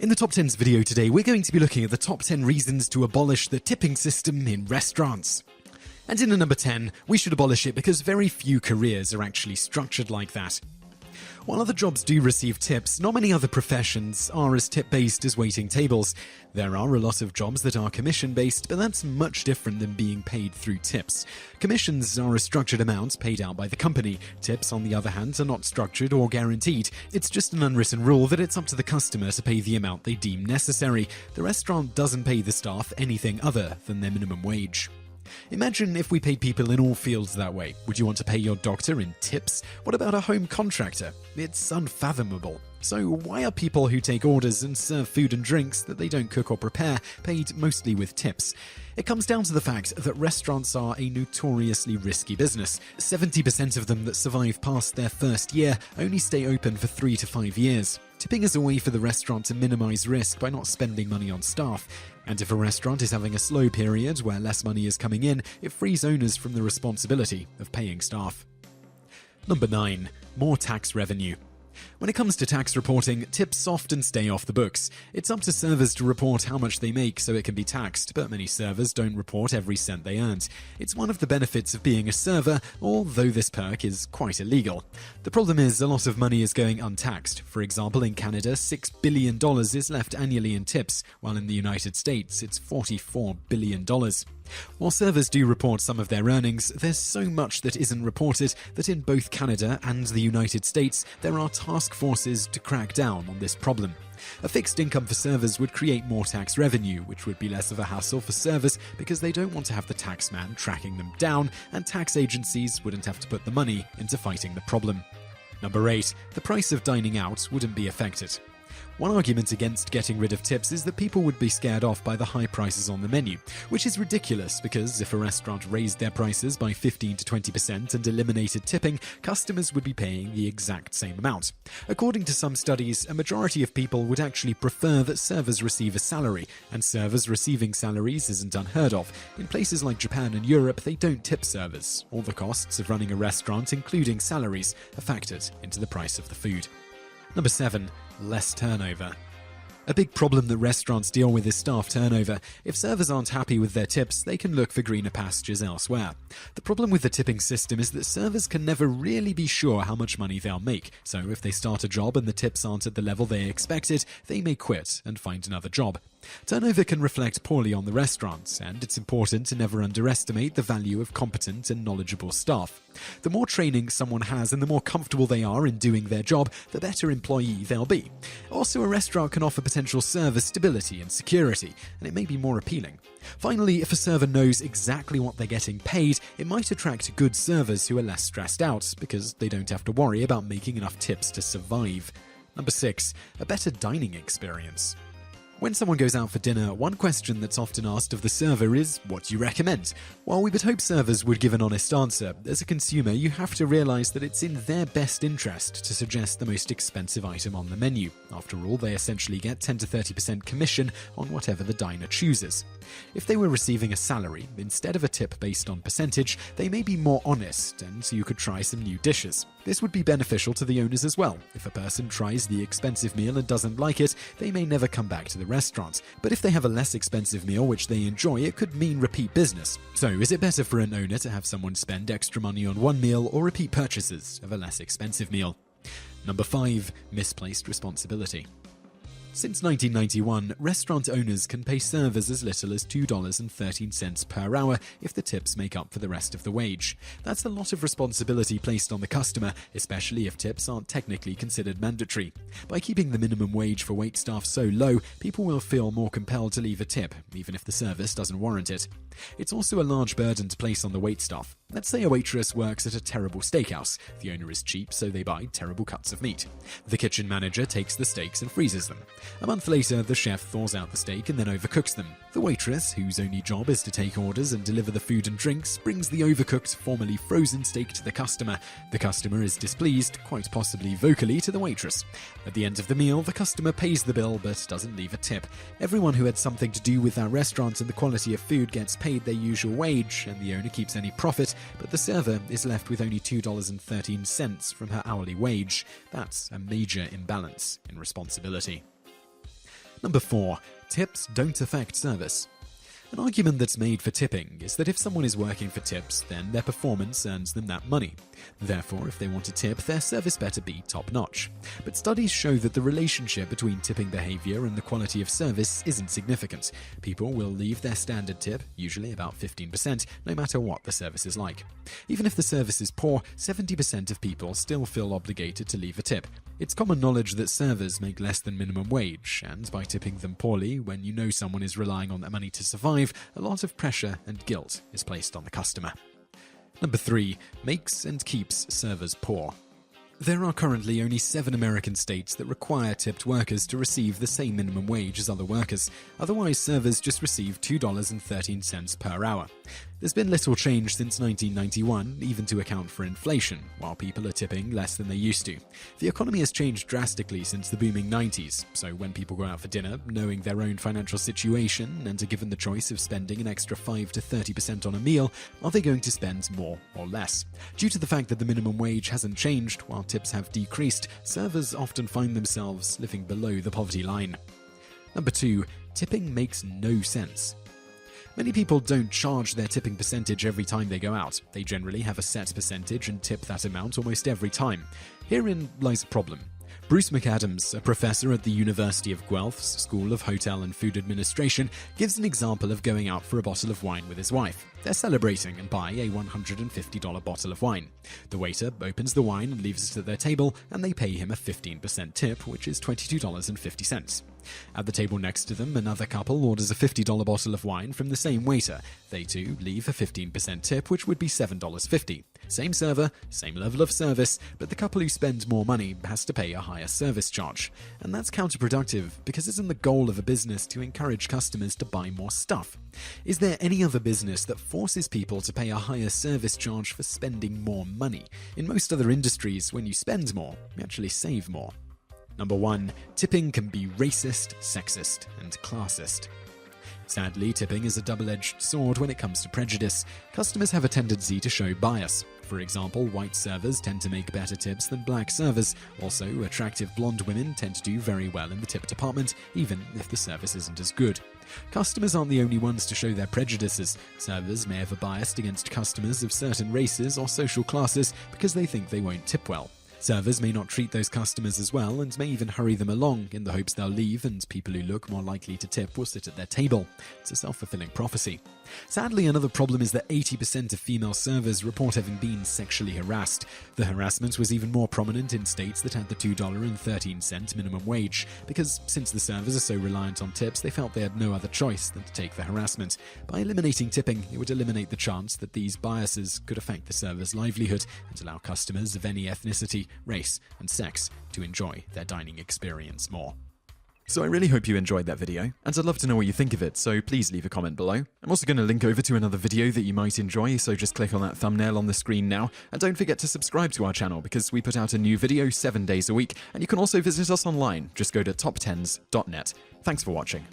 In the TopTenz video today, we're going to be looking at the top 10 reasons to abolish the tipping system in restaurants. And in at number 10, we should abolish it because very few careers are actually structured like that. While other jobs do receive tips, not many other professions are as tip-based as waiting tables. There are a lot of jobs that are commission-based, but that's much different than being paid through tips. Commissions are a structured amount paid out by the company. Tips, on the other hand, are not structured or guaranteed. It's just an unwritten rule that it's up to the customer to pay the amount they deem necessary. The restaurant doesn't pay the staff anything other than their minimum wage. Imagine if we paid people in all fields that way. Would you want to pay your doctor in tips? What about a home contractor? It's unfathomable. So why are people who take orders and serve food and drinks that they don't cook or prepare paid mostly with tips? It comes down to the fact that restaurants are a notoriously risky business. 70% of them that survive past their first year only stay open for 3 to 5 years. Tipping is a way for the restaurant to minimize risk by not spending money on staff. And if a restaurant is having a slow period where less money is coming in, it frees owners from the responsibility of paying staff. Number 9. More tax revenue. When it comes to tax reporting, tips often stay off the books. It's up to servers to report how much they make so it can be taxed, but many servers don't report every cent they earned. It's one of the benefits of being a server, although this perk is quite illegal. The problem is a lot of money is going untaxed. For example, in Canada, $6 billion is left annually in tips, while in the United States, it's $44 billion. While servers do report some of their earnings, there's so much that isn't reported that in both Canada and the United States, there are task forces to crack down on this problem. A fixed income for servers would create more tax revenue, which would be less of a hassle for servers because they don't want to have the taxman tracking them down, and tax agencies wouldn't have to put the money into fighting the problem. Number 8. The price of dining out wouldn't be affected. One argument against getting rid of tips is that people would be scared off by the high prices on the menu, which is ridiculous because if a restaurant raised their prices by 15 to 20% and eliminated tipping, customers would be paying the exact same amount. According to some studies, a majority of people would actually prefer that servers receive a salary, and servers receiving salaries isn't unheard of. In places like Japan and Europe, they don't tip servers. All the costs of running a restaurant, including salaries, are factored into the price of the food. Number 7. Less turnover. A big problem that restaurants deal with is staff turnover. If servers aren't happy with their tips, they can look for greener pastures elsewhere. The problem with the tipping system is that servers can never really be sure how much money they'll make, so if they start a job and the tips aren't at the level they expected, they may quit and find another job. Turnover can reflect poorly on the restaurant, and it's important to never underestimate the value of competent and knowledgeable staff. The more training someone has and the more comfortable they are in doing their job, the better employee they'll be. Also, a restaurant can offer potential server stability and security, and it may be more appealing. Finally, if a server knows exactly what they're getting paid, it might attract good servers who are less stressed out because they don't have to worry about making enough tips to survive. Number 6. A better dining experience. When someone goes out for dinner, one question that's often asked of the server is, what do you recommend? While we would hope servers would give an honest answer, as a consumer you have to realize that it's in their best interest to suggest the most expensive item on the menu. After all, they essentially get 10 to 30% commission on whatever the diner chooses. If they were receiving a salary, instead of a tip based on percentage, they may be more honest, and you could try some new dishes. This would be beneficial to the owners as well. If a person tries the expensive meal and doesn't like it, they may never come back to the restaurant. But if they have a less expensive meal which they enjoy, it could mean repeat business. So is it better for an owner to have someone spend extra money on one meal or repeat purchases of a less expensive meal? Number 5. Misplaced responsibility. Since 1991, restaurant owners can pay servers as little as $2.13 per hour if the tips make up for the rest of the wage. That's a lot of responsibility placed on the customer, especially if tips aren't technically considered mandatory. By keeping the minimum wage for waitstaff so low, people will feel more compelled to leave a tip, even if the service doesn't warrant it. It's also a large burden to place on the waitstaff. Let's say a waitress works at a terrible steakhouse. The owner is cheap, so they buy terrible cuts of meat. The kitchen manager takes the steaks and freezes them. A month later, the chef thaws out the steak and then overcooks them. The waitress, whose only job is to take orders and deliver the food and drinks, brings the overcooked, formerly frozen steak to the customer. The customer is displeased, quite possibly vocally, to the waitress. At the end of the meal, the customer pays the bill but doesn't leave a tip. Everyone who had something to do with that restaurant and the quality of food gets paid their usual wage, and the owner keeps any profit, but the server is left with only $2.13 from her hourly wage. That's a major imbalance in responsibility. Number 4. Tips don't affect service. An argument that's made for tipping is that if someone is working for tips, then their performance earns them that money. Therefore, if they want to tip, their service better be top-notch. But studies show that the relationship between tipping behavior and the quality of service isn't significant. People will leave their standard tip, usually about 15%, no matter what the service is like. Even if the service is poor, 70% of people still feel obligated to leave a tip. It's common knowledge that servers make less than minimum wage, and by tipping them poorly, when you know someone is relying on that money to survive, a lot of pressure and guilt is placed on the customer. Number 3. Makes and keeps servers poor. There are currently only 7 American states that require tipped workers to receive the same minimum wage as other workers. Otherwise, servers just receive $2.13 per hour. There's been little change since 1991, even to account for inflation, while people are tipping less than they used to. The economy has changed drastically since the booming 90s, so when people go out for dinner, knowing their own financial situation and are given the choice of spending an extra 5 to 30% on a meal, are they going to spend more or less? Due to the fact that the minimum wage hasn't changed, while tips have decreased, servers often find themselves living below the poverty line. Number 2. Tipping makes no sense. Many people don't charge their tipping percentage every time they go out. They generally have a set percentage and tip that amount almost every time. Herein lies a problem. Bruce McAdams, a professor at the University of Guelph's School of Hotel and Food Administration, gives an example of going out for a bottle of wine with his wife. They're celebrating and buy a $150 bottle of wine. The waiter opens the wine and leaves it at their table, and they pay him a 15% tip, which is $22.50. At the table next to them, another couple orders a $50 bottle of wine from the same waiter. They too leave a 15% tip, which would be $7.50. Same server, same level of service, but the couple who spend more money has to pay a higher service charge. And that's counterproductive, because isn't the goal of a business to encourage customers to buy more stuff? Is there any other business that forces people to pay a higher service charge for spending more money? In most other industries, when you spend more, you actually save more. Number 1. Tipping can be racist, sexist, and classist. Sadly, tipping is a double-edged sword when it comes to prejudice. Customers have a tendency to show bias. For example, white servers tend to make better tips than black servers. Also, attractive blonde women tend to do very well in the tip department, even if the service isn't as good. Customers aren't the only ones to show their prejudices. Servers may have a bias against customers of certain races or social classes because they think they won't tip well. Servers may not treat those customers as well and may even hurry them along in the hopes they'll leave and people who look more likely to tip will sit at their table. It's a self-fulfilling prophecy. Sadly, another problem is that 80% of female servers report having been sexually harassed. The harassment was even more prominent in states that had the $2.13 minimum wage, because since the servers are so reliant on tips, they felt they had no other choice than to take the harassment. By eliminating tipping, it would eliminate the chance that these biases could affect the server's livelihood and allow customers of any ethnicity, race, and sex to enjoy their dining experience more. So I really hope you enjoyed that video, and I'd love to know what you think of it, so please leave a comment below. I'm also going to link over to another video that you might enjoy, so just click on that thumbnail on the screen now, and don't forget to subscribe to our channel because we put out a new video 7 days a week, and you can also visit us online. Just go to TopTenz.net. Thanks for watching.